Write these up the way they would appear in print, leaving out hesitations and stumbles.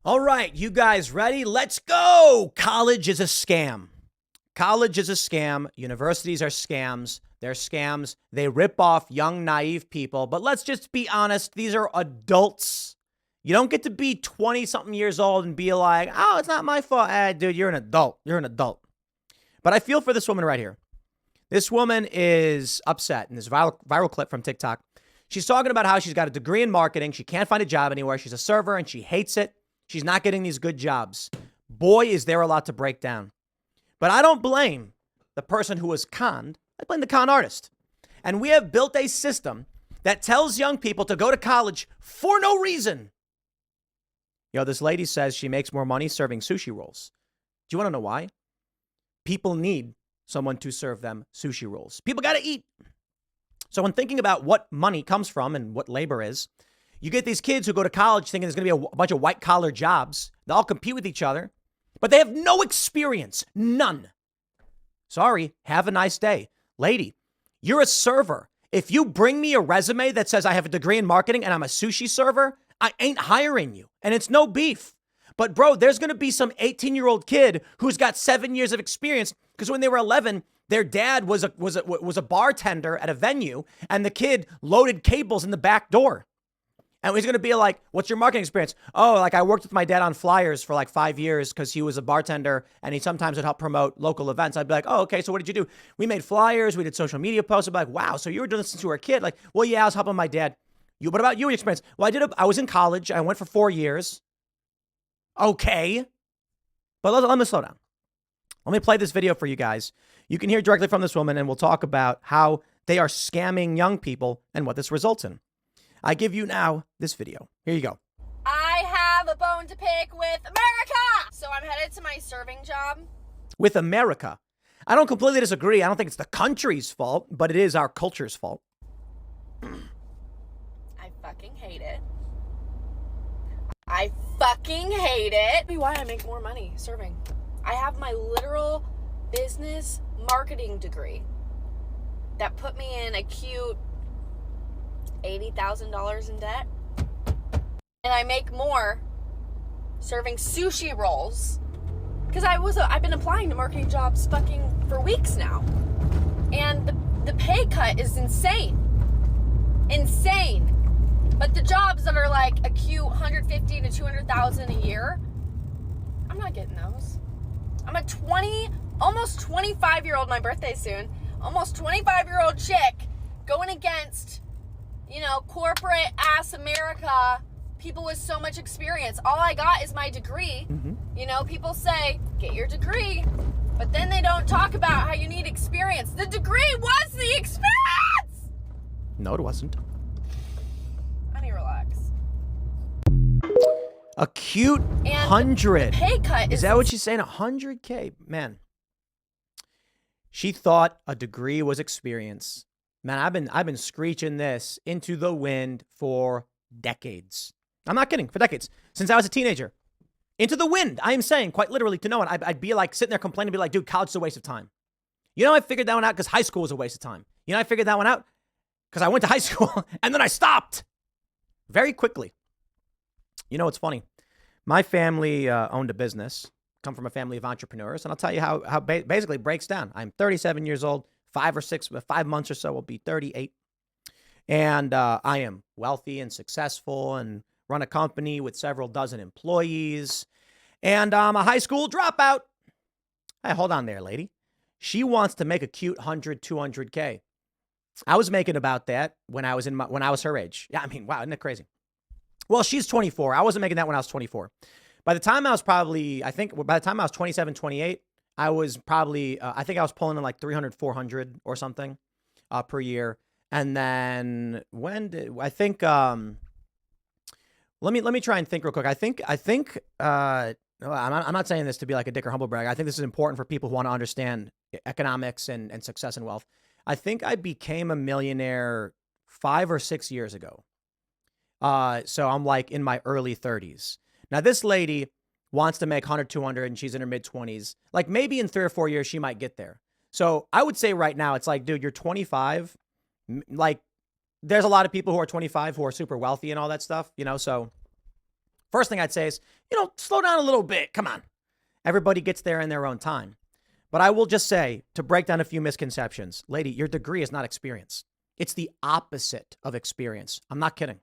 All right, you guys ready? Let's go. College is a scam. College is a scam. Universities are scams. They're scams. They rip off young, naive people. But let's just be honest. These are adults. You don't get to be 20-something years old and be like, oh, it's not my fault. Dude, you're an adult. You're an adult. But I feel for this woman right here. This woman is upset in this viral clip from TikTok. She's talking about how she's got a degree in marketing. She can't find a job anywhere. She's a server and she hates it. She's not getting these good jobs. Boy, is there a lot to break down. But I don't blame the person who was conned. I blame the con artist. And we have built a system that tells young people to go to college for no reason. This lady says she makes more money serving sushi rolls. Do you want to know why? People need someone to serve them sushi rolls. People got to eat. So when thinking about what money comes from and what labor is, you get these kids who go to college thinking there's going to be a bunch of white collar jobs. They all compete with each other, but they have no experience. None. Sorry. Have a nice day. Lady, you're a server. If you bring me a resume that says I have a degree in marketing and I'm a sushi server, I ain't hiring you. And it's no beef. But bro, there's going to be some 18-year-old kid who's got 7 years of experience because when they were 11, their dad was a bartender at a venue and the kid loaded cables in the back door. And he's going to be like, what's your marketing experience? Oh, like I worked with my dad on flyers for like 5 years because he was a bartender and he sometimes would help promote local events. I'd be like, oh, okay. So what did you do? We made flyers. We did social media posts. I'd be like, wow. So you were doing this since you were a kid? Like, well, yeah, I was helping my dad. What about you, your experience? Well, I was in college. I went for 4 years. Okay. But let me slow down. Let me play this video for you guys. You can hear directly from this woman and we'll talk about how they are scamming young people and what this results in. I give you now this video. Here you go. I have a bone to pick with America. So I'm headed to my serving job. With America. I don't completely disagree. I don't think it's the country's fault, but it is our culture's fault. I fucking hate it. I fucking hate it. Be why I make more money serving. I have my literal business marketing degree that put me in a cute $80,000 in debt. And I make more serving sushi rolls because I've been applying to marketing jobs fucking for weeks now. And the pay cut is insane. Insane. But the jobs that are like a cute 150 to 200,000 a year, I'm not getting those. I'm a almost 25-year-old, my birthday soon, almost 25-year-old chick going against corporate ass America, people with so much experience. All I got is my degree. Mm-hmm. People say, get your degree, but then they don't talk about how you need experience. The degree was the experience! No, it wasn't. I need to relax. A cute and 100. Pay cut is that what she's saying? 100K? Man. She thought a degree was experience. Man, I've been screeching this into the wind for decades. I'm not kidding, for decades. Since I was a teenager. Into the wind, I am saying, quite literally, to no one. I'd be like sitting there complaining, be like, dude, college is a waste of time. I figured that one out because high school was a waste of time. I figured that one out because I went to high school and then I stopped very quickly. It's funny. My family owned a business, come from a family of entrepreneurs, and I'll tell you how basically it breaks down. I'm 37 years old. 5 months or so, will be 38. And I am wealthy and successful and run a company with several dozen employees. And I'm a high school dropout. Hey, hold on there, lady. She wants to make a cute 100, 200K. I was making about that when I was her age. Yeah, I mean, wow, isn't it crazy? Well, she's 24. I wasn't making that when I was 24. By the time I was 27, 28, I was probably, I think I was pulling in like 300, 400 or something per year. And then let me try and think real quick. I think, I'm not saying this to be like a dick or humble brag. I think this is important for people who want to understand economics and success and wealth. I think I became a millionaire 5 or 6 years ago. So I'm like in my early 30s. Now this lady wants to make 100, 200 and she's in her mid 20s. Like maybe in 3 or 4 years, she might get there. So I would say right now, it's like, dude, you're 25. Like there's a lot of people who are 25 who are super wealthy and all that stuff, so First thing I'd say is, slow down a little bit. Come on. Everybody gets there in their own time. But I will just say, to break down a few misconceptions, lady, your degree is not experience. It's the opposite of experience. I'm not kidding.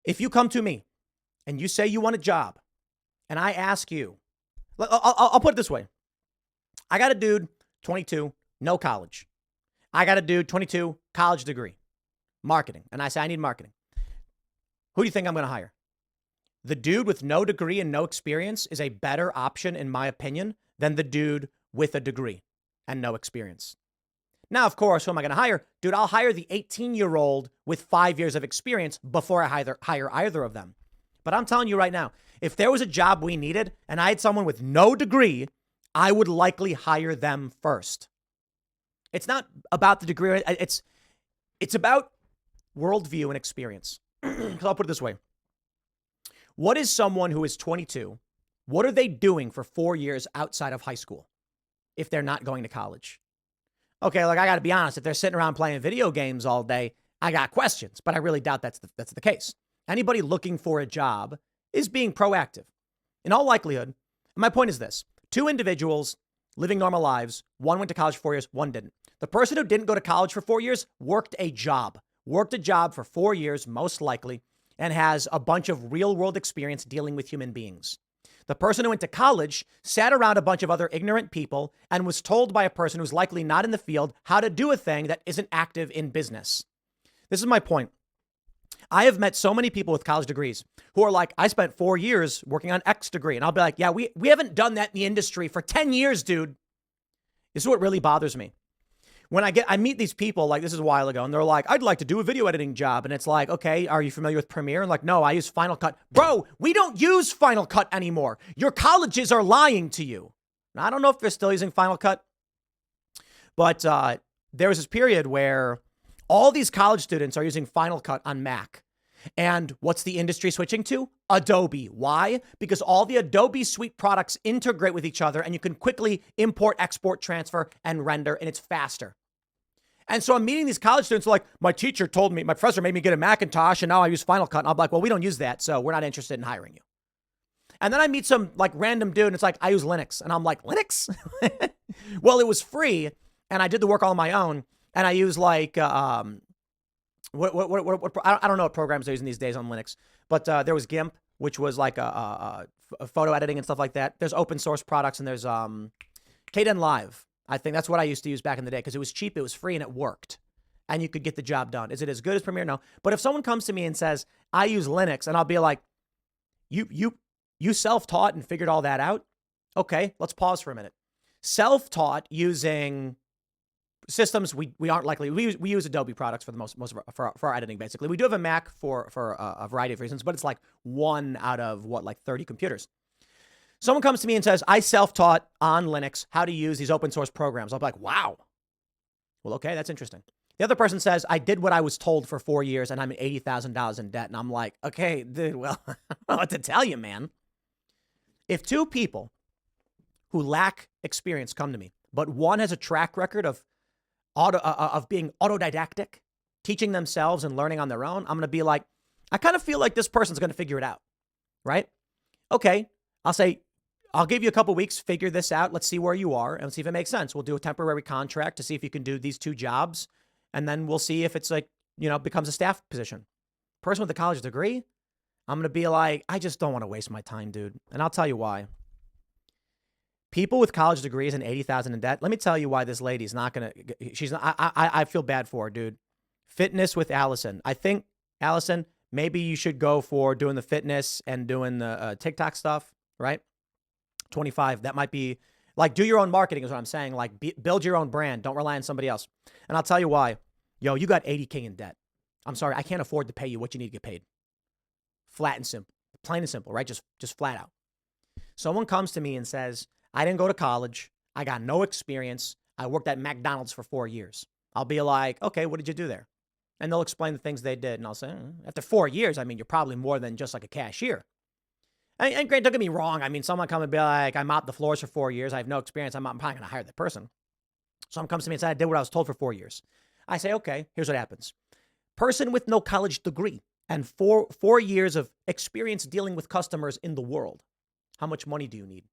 If you come to me and you say you want a job, and I ask you, I'll put it this way. I got a dude, 22, no college. I got a dude, 22, college degree, marketing. And I say, I need marketing. Who do you think I'm going to hire? The dude with no degree and no experience is a better option, in my opinion, than the dude with a degree and no experience. Now, of course, who am I going to hire? Dude, I'll hire the 18-year-old with 5 years of experience before I hire either of them. But I'm telling you right now, if there was a job we needed and I had someone with no degree, I would likely hire them first. It's not about the degree. It's about worldview and experience. Because I'll put it this way. What is someone who is 22? What are they doing for 4 years outside of high school if they're not going to college? Okay, I got to be honest. If they're sitting around playing video games all day, I got questions, but I really doubt that's the case. Anybody looking for a job is being proactive. In all likelihood, my point is this. 2 individuals living normal lives, one went to college for 4 years, one didn't. The person who didn't go to college for 4 years worked a job for 4 years, most likely, and has a bunch of real world experience dealing with human beings. The person who went to college sat around a bunch of other ignorant people and was told by a person who's likely not in the field how to do a thing that isn't active in business. This is my point. I have met so many people with college degrees who are like, I spent 4 years working on X degree. And I'll be like, yeah, we haven't done that in the industry for 10 years, dude. This is what really bothers me. When I meet these people, like this is a while ago, and they're like, I'd like to do a video editing job. And it's like, okay, are you familiar with Premiere? And like, no, I use Final Cut. Bro, we don't use Final Cut anymore. Your colleges are lying to you. Now, I don't know if they're still using Final Cut, but there was this period where all these college students are using Final Cut on Mac. And what's the industry switching to? Adobe. Why? Because all the Adobe suite products integrate with each other and you can quickly import, export, transfer, and render, and it's faster. And so I'm meeting these college students who are like, my teacher told me, my professor made me get a Macintosh and now I use Final Cut. And I'm like, well, we don't use that, so we're not interested in hiring you. And then I meet some like random dude and it's like, I use Linux. And I'm like, Linux? Well, it was free and I did the work all on my own. And I use like, I don't know what programs they're using these days on Linux, but there was GIMP, which was like a photo editing and stuff like that. There's open source products and there's Kdenlive. I think that's what I used to use back in the day because it was cheap, it was free, and it worked. And you could get the job done. Is it as good as Premiere? No. But if someone comes to me and says, I use Linux, and I'll be like, you self-taught and figured all that out? Okay, let's pause for a minute. Self-taught using systems we aren't likely. We use Adobe products for the most of for our editing, basically. We do have a Mac for a variety of reasons, but it's like 1 out of 30 computers. Someone comes to me and says, I self-taught on Linux how to use these open source programs. I'll be like, wow. Well, okay, that's interesting. The other person says, I did what I was told for 4 years and I'm $80,000 in debt. And I'm like, okay, dude, well, I don't know what to tell you, man. If 2 people who lack experience come to me, but one has a track record of being autodidactic, teaching themselves and learning on their own, I'm going to be like, I kind of feel like this person's going to figure it out, right? Okay, I'll say, I'll give you a couple weeks, figure this out. Let's see where you are and see if it makes sense. We'll do a temporary contract to see if you can do these 2 jobs. And then we'll see if it's like, becomes a staff position. Person with a college degree, I'm going to be like, I just don't want to waste my time, dude. And I'll tell you why. People with college degrees and $80,000 in debt. Let me tell you why this lady's not going to, she's not, I feel bad for her, dude. Fitness with Allison. I think, Allison, maybe you should go for doing the fitness and doing the TikTok stuff, right? 25. That might be like, do your own marketing is what I'm saying. Like build your own brand. Don't rely on somebody else. And I'll tell you why. Yo, you got $80K in debt. I'm sorry. I can't afford to pay you what you need to get paid. Flat and simple, plain and simple, right? Just flat out. Someone comes to me and says, I didn't go to college. I got no experience. I worked at McDonald's for 4 years. I'll be like, okay, what did you do there? And they'll explain the things they did. And I'll say, after 4 years, I mean, you're probably more than just like a cashier. And great, don't get me wrong. I mean, someone come and be like, I mopped the floors for 4 years. I have no experience. I'm probably going to hire that person. Someone comes to me and says, I did what I was told for 4 years. I say, okay, here's what happens. Person with no college degree and four years of experience dealing with customers in the world. How much money do you need?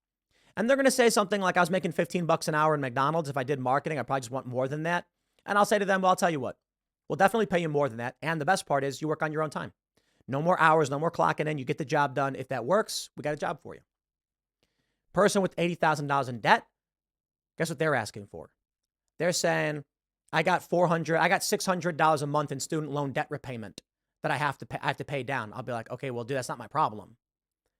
And they're going to say something like, I was making $15 an hour in McDonald's. If I did marketing, I probably just want more than that. And I'll say to them, well, I'll tell you what, we'll definitely pay you more than that. And the best part is you work on your own time. No more hours, no more clocking in. You get the job done. If that works, we got a job for you. Person with $80,000 in debt, guess what they're asking for? They're saying, I got $600 a month in student loan debt repayment that I have to pay down. I'll be like, okay, well, dude, that's not my problem.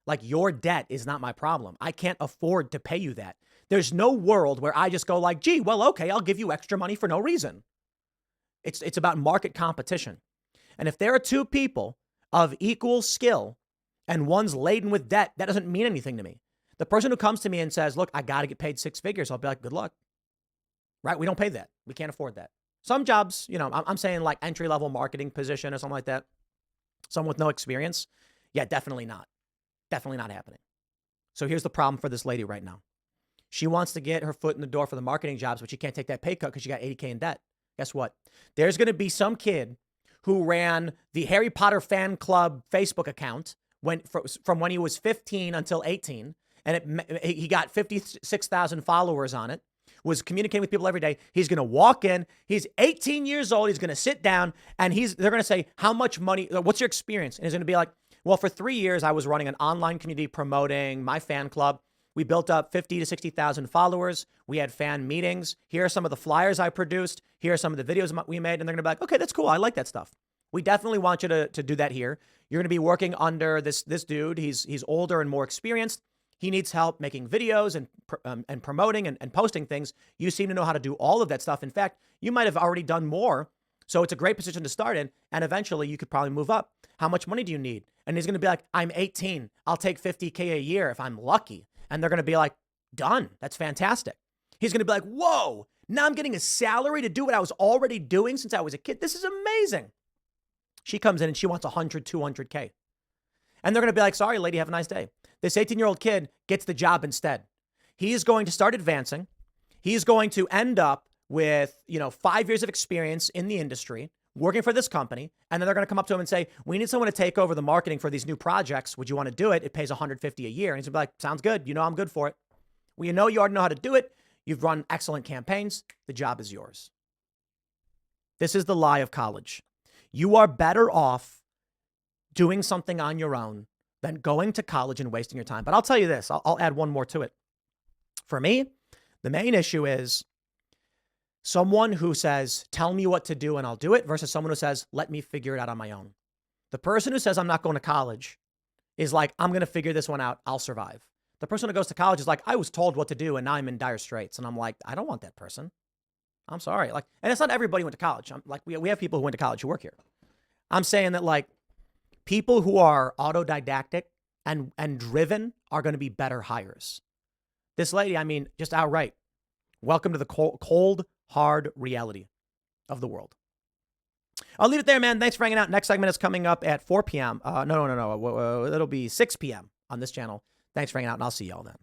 Like, your debt is not my problem. I can't afford to pay you that. There's no world where I just go like, gee, well, okay, I'll give you extra money for no reason. It's about market competition. And if there are two people of equal skill and one's laden with debt, that doesn't mean anything to me. The person who comes to me and says, look, I got to get paid 6 figures, I'll be like, good luck. Right? We don't pay that. We can't afford that. Some jobs, you know, I'm saying like entry-level marketing position or something like that. Someone with no experience. Yeah, definitely not. Definitely not happening. So here's the problem for this lady right now. She wants to get her foot in the door for the marketing jobs, but she can't take that pay cut because she got $80K in debt. Guess what? There's going to be some kid who ran the Harry Potter fan club Facebook account from when he was 15 until 18, and he got 56,000 followers on it, was communicating with people every day. He's going to walk in. He's 18 years old. He's going to sit down, and they're going to say, how much money, what's your experience? And he's going to be like, well, for 3 years, I was running an online community promoting my fan club. We built up 50 to 60,000 followers. We had fan meetings. Here are some of the flyers I produced. Here are some of the videos we made. And they're going to be like, okay, that's cool. I like that stuff. We definitely want you to do that here. You're going to be working under this dude. He's older and more experienced. He needs help making videos and promoting and posting things. You seem to know how to do all of that stuff. In fact, you might have already done more. So it's a great position to start in. And eventually you could probably move up. How much money do you need? And he's going to be like, I'm 18. I'll take 50K a year if I'm lucky. And they're going to be like, done. That's fantastic. He's going to be like, whoa, now I'm getting a salary to do what I was already doing since I was a kid. This is amazing. She comes in and she wants 100, 200K. And they're going to be like, sorry, lady, have a nice day. This 18-year-old kid gets the job instead. He is going to start advancing. He's going to end up with, 5 years of experience in the industry, working for this company. And then they're going to come up to him and say, we need someone to take over the marketing for these new projects. Would you want to do it? It pays $150 a year. And he's going to be like, sounds good. I'm good for it. Well, you already know how to do it. You've run excellent campaigns. The job is yours. This is the lie of college. You are better off doing something on your own than going to college and wasting your time. But I'll tell you this, I'll add one more to it. For me, the main issue is someone who says, tell me what to do and I'll do it, versus someone who says, let me figure it out on my own. The person who says, I'm not going to college is like, I'm going to figure this one out. I'll survive. The person who goes to college is like, I was told what to do and now I'm in dire straits. And I'm like, I don't want that person. I'm sorry. And it's not everybody who went to college. We have people who went to college who work here. I'm saying that people who are autodidactic and driven are going to be better hires. This lady, just outright, welcome to the cold, hard reality of the world. I'll leave it there, man. Thanks for hanging out. Next segment is coming up at 4 p.m. No. It'll be 6 p.m. on this channel. Thanks for hanging out, and I'll see y'all then.